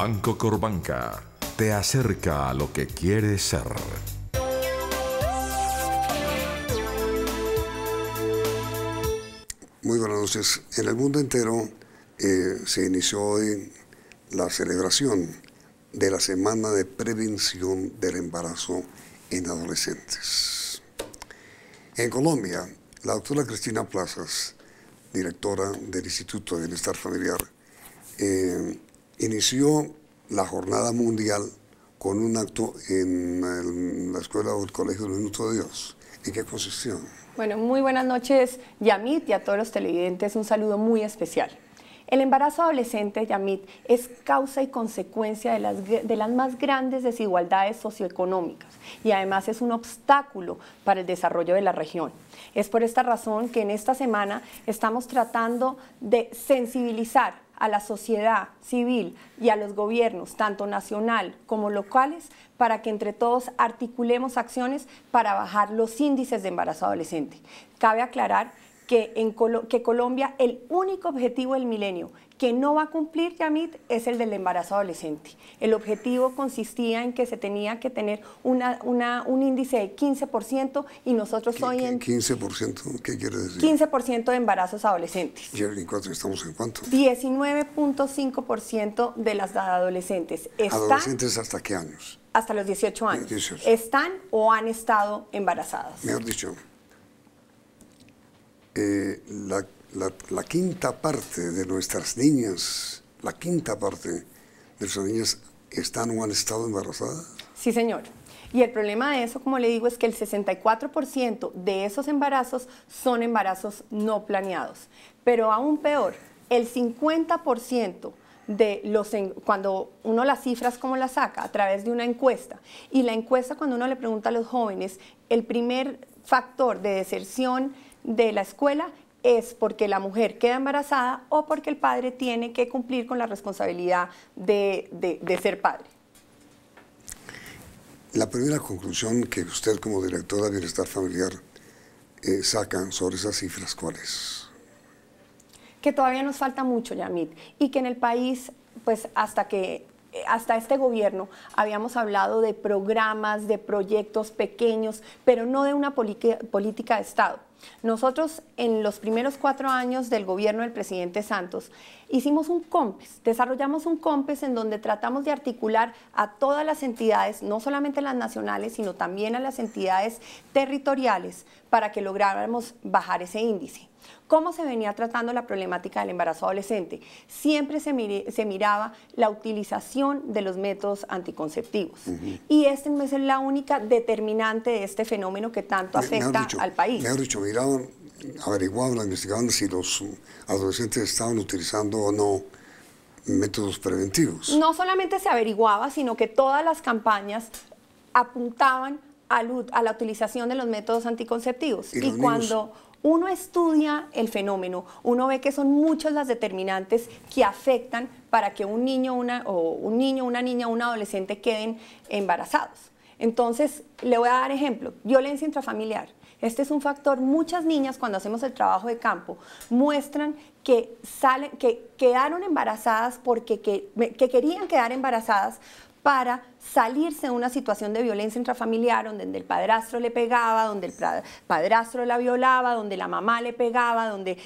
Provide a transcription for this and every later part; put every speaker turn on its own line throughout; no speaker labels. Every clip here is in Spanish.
Banco Corbanca te acerca a lo que quieres ser.
Muy buenas noches. En el mundo entero se inició hoy la celebración de la Semana de Prevención del Embarazo en Adolescentes. En Colombia, la doctora Cristina Plazas, directora del Instituto de Bienestar Familiar, inició la Jornada Mundial con un acto en la escuela o el colegio del Minuto de Dios. ¿En qué consistió?
Bueno, muy buenas noches, Yamit, y a todos los televidentes un saludo muy especial. El embarazo adolescente, Yamit, es causa y consecuencia de las más grandes desigualdades socioeconómicas y además es un obstáculo para el desarrollo de la región. Es por esta razón que en esta semana estamos tratando de sensibilizar a la sociedad civil y a los gobiernos, tanto nacional como locales, para que entre todos articulemos acciones para bajar los índices de embarazo adolescente. Cabe aclarar que Colombia, el único objetivo del milenio que no va a cumplir, Yamit, es el del embarazo adolescente. El objetivo consistía en que se tenía que tener un índice de 15% y nosotros hoy en...
¿15%? ¿Qué quiere decir?
15% de embarazos adolescentes.
¿Y en cuánto estamos en cuánto?
19.5% de las adolescentes.
¿Adolescentes hasta qué años?
Hasta los 18 años.
18.
Están o han estado embarazadas.
Mejor dicho, la quinta parte de nuestras niñas, la quinta parte de nuestras niñas están o han estado embarazadas.
Sí, señor. Y el problema de eso, como le digo, es que el 64% de esos embarazos son embarazos no planeados. Pero aún peor, el 50% cuando uno las cifras, ¿cómo las saca? A través de una encuesta. Y la encuesta, cuando uno le pregunta a los jóvenes, el primer factor de deserción de la escuela es porque la mujer queda embarazada o porque el padre tiene que cumplir con la responsabilidad de ser padre.
La primera conclusión que usted como directora de Bienestar Familiar saca sobre esas cifras, ¿cuál es?
Que todavía nos falta mucho, Yamit, y que en el país, pues hasta este gobierno habíamos hablado de programas, de proyectos pequeños, pero no de una política de Estado. Nosotros en los primeros 4 años del gobierno del presidente Santos hicimos un COMPES, desarrollamos un COMPES en donde tratamos de articular a todas las entidades, no solamente las nacionales, sino también a las entidades territoriales para que lográramos bajar ese índice. ¿Cómo se venía tratando la problemática del embarazo adolescente? Siempre se miraba la utilización de los métodos anticonceptivos. Y esta no es la única determinante de este fenómeno que tanto afecta al país.
Mejor dicho, miraban, averiguaban, investigaban si los adolescentes estaban utilizando o no métodos preventivos.
No solamente se averiguaba, sino que todas las campañas apuntaban a la utilización de los métodos anticonceptivos. Y cuando uno estudia el fenómeno, uno ve que son muchas las determinantes que afectan para que un niño, una niña, un adolescente queden embarazados. Entonces, le voy a dar ejemplo, violencia intrafamiliar. Este es un factor. Muchas niñas, cuando hacemos el trabajo de campo, muestran que quedaron embarazadas porque querían quedar embarazadas para salirse de una situación de violencia intrafamiliar donde el padrastro le pegaba, donde el padrastro la violaba, donde la mamá le pegaba, donde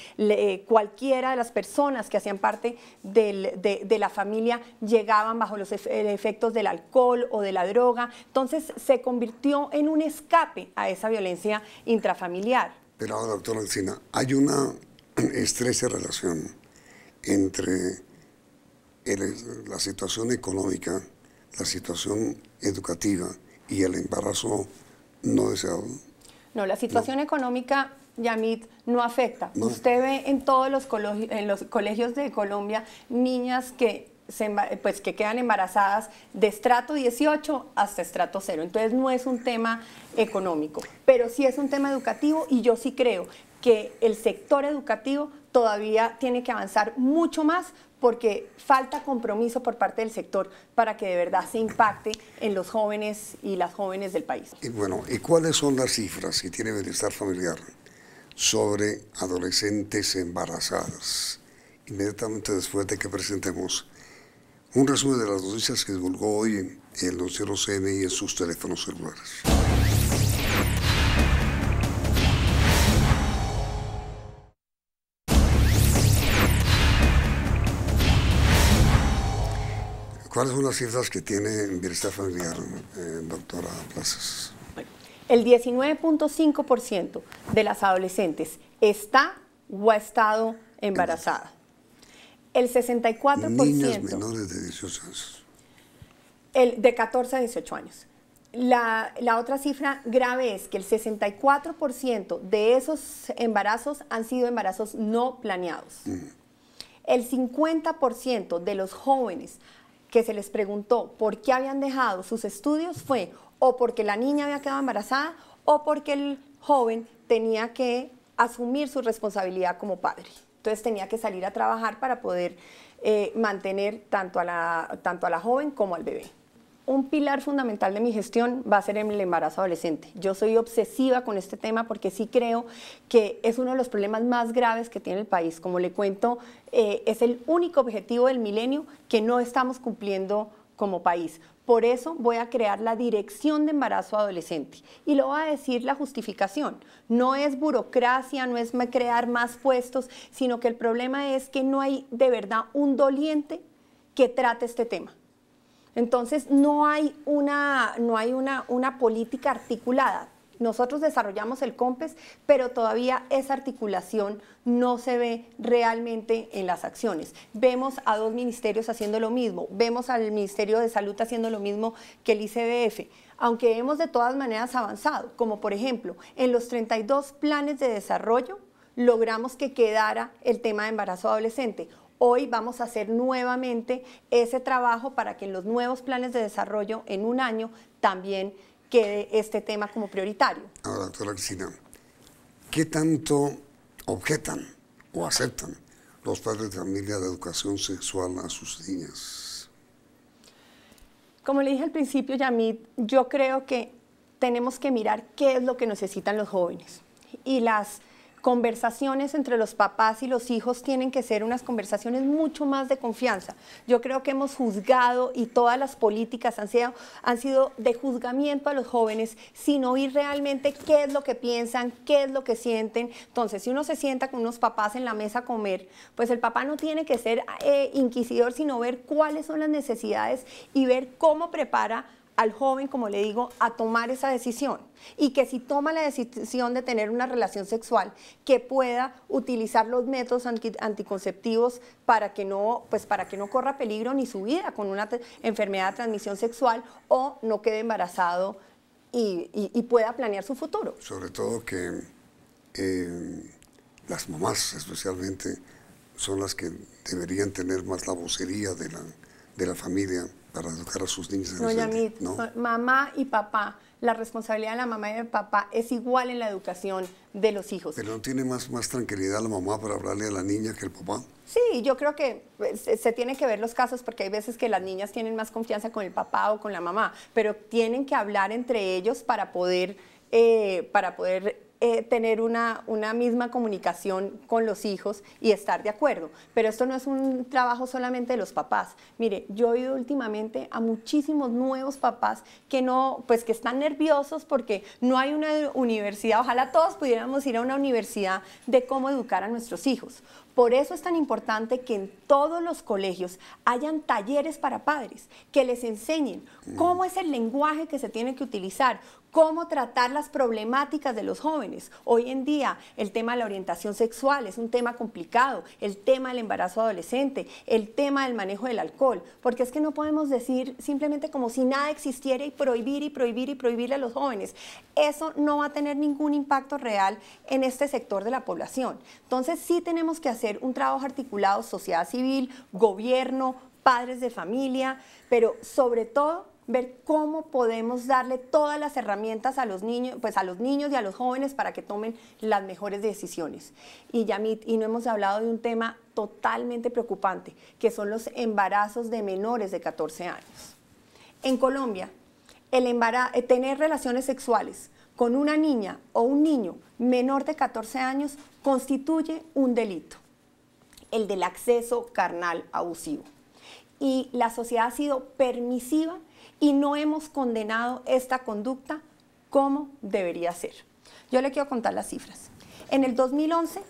cualquiera de las personas que hacían parte de la familia llegaban bajo los efectos del alcohol o de la droga. Entonces se convirtió en un escape a esa violencia intrafamiliar.
Pero ahora, doctora Encina, hay una estrecha relación entre la situación económica, la situación educativa y el embarazo no deseado.
No, la situación económica, Yamit, no afecta. No. Usted ve en todos los colegios de Colombia niñas que quedan embarazadas de estrato 18 hasta estrato 0. Entonces no es un tema económico, pero sí es un tema educativo y yo sí creo que el sector educativo todavía tiene que avanzar mucho más porque falta compromiso por parte del sector para que de verdad se impacte en los jóvenes y las jóvenes del país.
Y bueno, ¿y cuáles son las cifras que tiene Bienestar Familiar sobre adolescentes embarazadas? Inmediatamente después de que presentemos Un resumen de las noticias que divulgó hoy en el noticiero CNI en sus teléfonos celulares. ¿Cuáles son las cifras que tiene en bienestar familiar, doctora Plazas?
El 19.5% de las adolescentes está o ha estado embarazada. El 64%.
Niñas menores de 18 años.
De 14 a 18 años. La otra cifra grave es que el 64% de esos embarazos han sido embarazos no planeados. El 50% de los jóvenes que se les preguntó por qué habían dejado sus estudios fue o porque la niña había quedado embarazada o porque el joven tenía que asumir su responsabilidad como padre. Entonces tenía que salir a trabajar para poder mantener tanto a la joven como al bebé. Un pilar fundamental de mi gestión va a ser el embarazo adolescente. Yo soy obsesiva con este tema porque sí creo que es uno de los problemas más graves que tiene el país. Como le cuento, es el único objetivo del milenio que no estamos cumpliendo como país. Por eso voy a crear la Dirección de Embarazo Adolescente. Y lo voy a decir la justificación. No es burocracia, no es crear más puestos, sino que el problema es que no hay de verdad un doliente que trate este tema. Entonces no hay una política articulada. Nosotros desarrollamos el COMPES, pero todavía esa articulación no se ve realmente en las acciones. Vemos a dos ministerios haciendo lo mismo, vemos al Ministerio de Salud haciendo lo mismo que el ICBF, aunque hemos de todas maneras avanzado, como por ejemplo, en los 32 planes de desarrollo logramos que quedara el tema de embarazo adolescente. Hoy vamos a hacer nuevamente ese trabajo para que en los nuevos planes de desarrollo en un año también quede este tema como prioritario.
Ahora, doctora Cristina, ¿qué tanto objetan o aceptan los padres de familia de educación sexual a sus niñas?
Como le dije al principio, Yamit, yo creo que tenemos que mirar qué es lo que necesitan los jóvenes. Y las conversaciones entre los papás y los hijos tienen que ser unas conversaciones mucho más de confianza. Yo creo que hemos juzgado y todas las políticas han sido de juzgamiento a los jóvenes sin oír realmente qué es lo que piensan, qué es lo que sienten. Entonces, si uno se sienta con unos papás en la mesa a comer, pues el papá no tiene que ser inquisidor, sino ver cuáles son las necesidades y ver cómo prepara al joven, como le digo, a tomar esa decisión. Y que si toma la decisión de tener una relación sexual, que pueda utilizar los métodos anticonceptivos para que no corra peligro ni su vida con una enfermedad de transmisión sexual o no quede embarazado y pueda planear su futuro.
Sobre todo que las mamás especialmente son las que deberían tener más la vocería de la familia para educar a sus niños.
No, Yamit, ¿no? Mamá y papá, la responsabilidad de la mamá y del papá es igual en la educación de los hijos.
¿Pero no tiene más tranquilidad la mamá para hablarle a la niña que el papá?
Sí, yo creo que se tienen que ver los casos porque hay veces que las niñas tienen más confianza con el papá o con la mamá, pero tienen que hablar entre ellos para poder tener una misma comunicación con los hijos y estar de acuerdo. Pero esto no es un trabajo solamente de los papás. Mire, yo he oído últimamente a muchísimos nuevos papás que que están nerviosos porque no hay una universidad. Ojalá todos pudiéramos ir a una universidad de cómo educar a nuestros hijos. Por eso es tan importante que en todos los colegios hayan talleres para padres, que les enseñen cómo es el lenguaje que se tiene que utilizar, cómo tratar las problemáticas de los jóvenes. Hoy en día el tema de la orientación sexual es un tema complicado, el tema del embarazo adolescente, el tema del manejo del alcohol, porque es que no podemos decir simplemente como si nada existiera y prohibir a los jóvenes. Eso no va a tener ningún impacto real en este sector de la población. Entonces sí tenemos que hacer un trabajo articulado, sociedad civil, gobierno, padres de familia, pero sobre todo ver cómo podemos darle todas las herramientas a los niños, y a los jóvenes para que tomen las mejores decisiones. Y Yamit, y no hemos hablado de un tema totalmente preocupante, que son los embarazos de menores de 14 años. En Colombia, tener relaciones sexuales con una niña o un niño menor de 14 años constituye un delito, el del acceso carnal abusivo. y la sociedad ha sido permisiva y no hemos condenado esta conducta como debería ser. Yo le quiero contar las cifras. En el 2011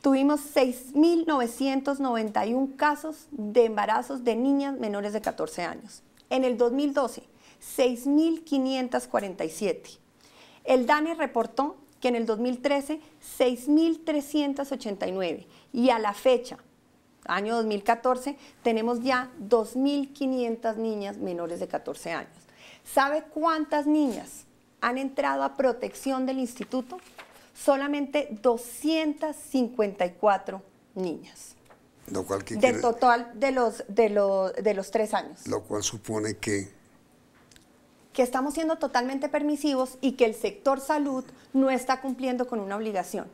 tuvimos 6.991 casos de embarazos de niñas menores de 14 años. En el 2012, 6.547. El DANE reportó que en el 2013, 6.389. Y a la fecha, año 2014, tenemos ya 2.500 niñas menores de 14 años. ¿Sabe cuántas niñas han entrado a protección del instituto? Solamente 254 niñas.
Lo cual,
del total de los 3 años.
Lo cual supone que
estamos siendo totalmente permisivos y que el sector salud no está cumpliendo con una obligación.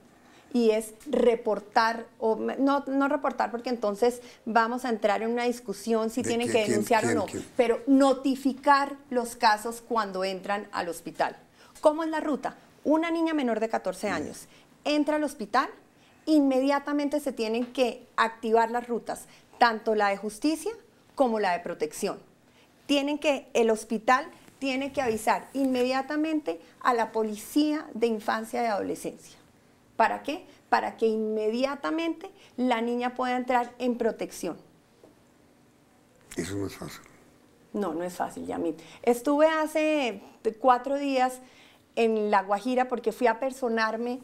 Y es reportar, o no reportar, porque entonces vamos a entrar en una discusión si tienen que denunciar o no, pero notificar los casos cuando entran al hospital. ¿Cómo es la ruta? Una niña menor de 14 años entra al hospital, inmediatamente se tienen que activar las rutas, tanto la de justicia como la de protección. El hospital tiene que avisar inmediatamente a la policía de infancia y adolescencia. ¿Para qué? Para que inmediatamente la niña pueda entrar en protección.
Eso no es fácil.
No, no es fácil, Yamit. Estuve hace 4 días en La Guajira porque fui a personarme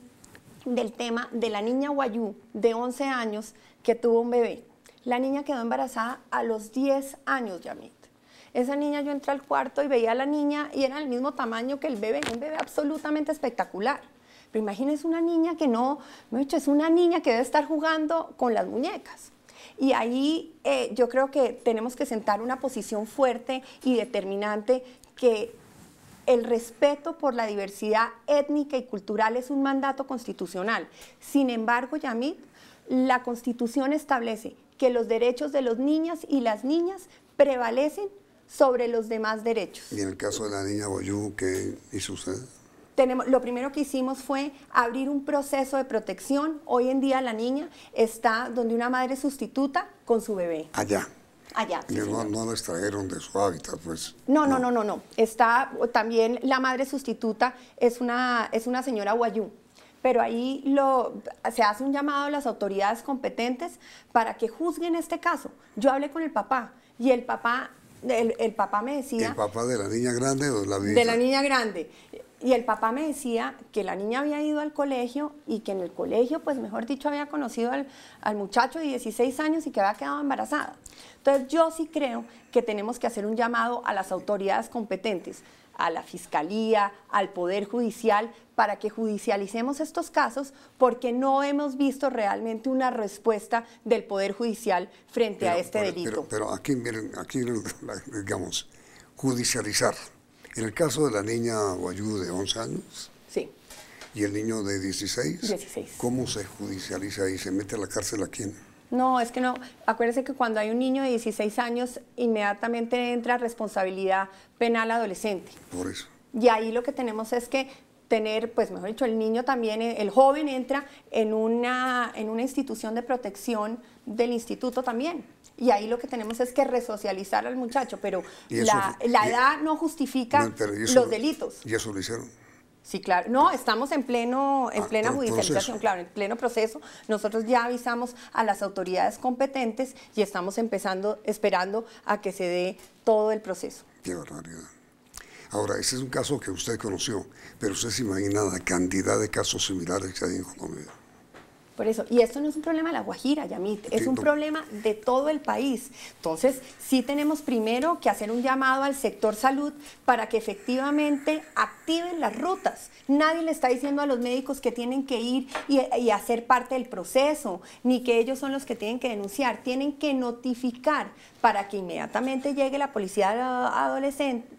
del tema de la niña Guayú de 11 años que tuvo un bebé. La niña quedó embarazada a los 10 años, Yamit. Esa niña, yo entré al cuarto y veía a la niña y era del mismo tamaño que el bebé, un bebé absolutamente espectacular. Pero imagínense una niña que es una niña que debe estar jugando con las muñecas. Y ahí yo creo que tenemos que sentar una posición fuerte y determinante, que el respeto por la diversidad étnica y cultural es un mandato constitucional. Sin embargo, Yamit, la Constitución establece que los derechos de los niñas y las niñas prevalecen sobre los demás derechos.
Y en el caso de la niña Guayú, ¿qué hizo usted?
Lo primero que hicimos fue abrir un proceso de protección. Hoy en día la niña está donde una madre sustituta con su bebé.
Allá.
Allá.
Sí, no la extrajeron de su hábitat, pues.
No. Está también la madre sustituta, es una señora Guayú. Pero ahí se hace un llamado a las autoridades competentes para que juzguen este caso. Yo hablé con el papá y el papá me decía...
¿El papá de la niña grande o de la viejita?
De la niña grande. Y el papá me decía que la niña había ido al colegio y que en el colegio, pues mejor dicho, había conocido al muchacho de 16 años y que había quedado embarazada. Entonces yo sí creo que tenemos que hacer un llamado a las autoridades competentes, a la Fiscalía, al Poder Judicial, para que judicialicemos estos casos, porque no hemos visto realmente una respuesta del Poder Judicial frente a este delito.
Pero aquí, miren, digamos, judicializar. En el caso de la niña Guayú de 11 años,
sí,
y el niño de 16,
16.
¿Cómo se judicializa y se mete a la cárcel a quién?
No, es que no. Acuérdense que cuando hay un niño de 16 años, inmediatamente entra responsabilidad penal adolescente.
Por eso.
Y ahí lo que tenemos es que tener, pues mejor dicho, el niño también, el joven entra en una institución de protección del instituto también. Y ahí lo que tenemos es que resocializar al muchacho, pero la edad no justifica los delitos.
¿Y eso lo hicieron?
Sí, claro. No, estamos en plena judicialización, claro, en pleno proceso. Nosotros ya avisamos a las autoridades competentes y estamos esperando a que se dé todo el proceso.
Qué barbaridad. Ahora, ese es un caso que usted conoció, pero usted se imagina la cantidad de casos similares que hay en Colombia.
Por eso, y esto no es un problema de La Guajira, Yamit, es un problema de todo el país. Entonces, sí tenemos primero que hacer un llamado al sector salud para que efectivamente activen las rutas. Nadie le está diciendo a los médicos que tienen que ir y hacer parte del proceso, ni que ellos son los que tienen que denunciar. Tienen que notificar para que inmediatamente llegue la policía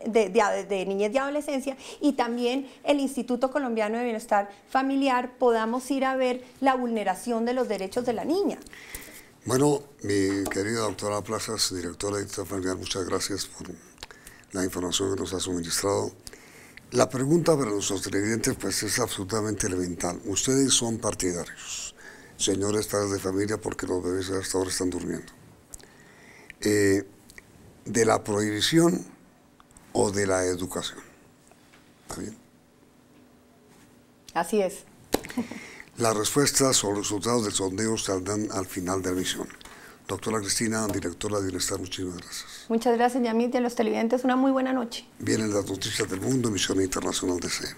de niñez y adolescencia y también el Instituto Colombiano de Bienestar Familiar podamos ir a ver la vulneración de los derechos de la niña.
Bueno, mi querida doctora Plazas, directora de Instituto Familiar, muchas gracias por la información que nos ha suministrado. La pregunta para nuestros televidentes pues es absolutamente elemental. Ustedes son partidarios, señores padres de familia, porque los bebés hasta ahora están durmiendo. ¿De la prohibición o de la educación? ¿Está bien?
Así es.
Las respuestas o los resultados del sondeo saldrán al final de la emisión. Doctora Cristina, directora de Bienestar, muchísimas gracias.
Muchas gracias, Yamit, y a los televidentes una muy buena noche.
Vienen las noticias del mundo, emisión internacional de CM.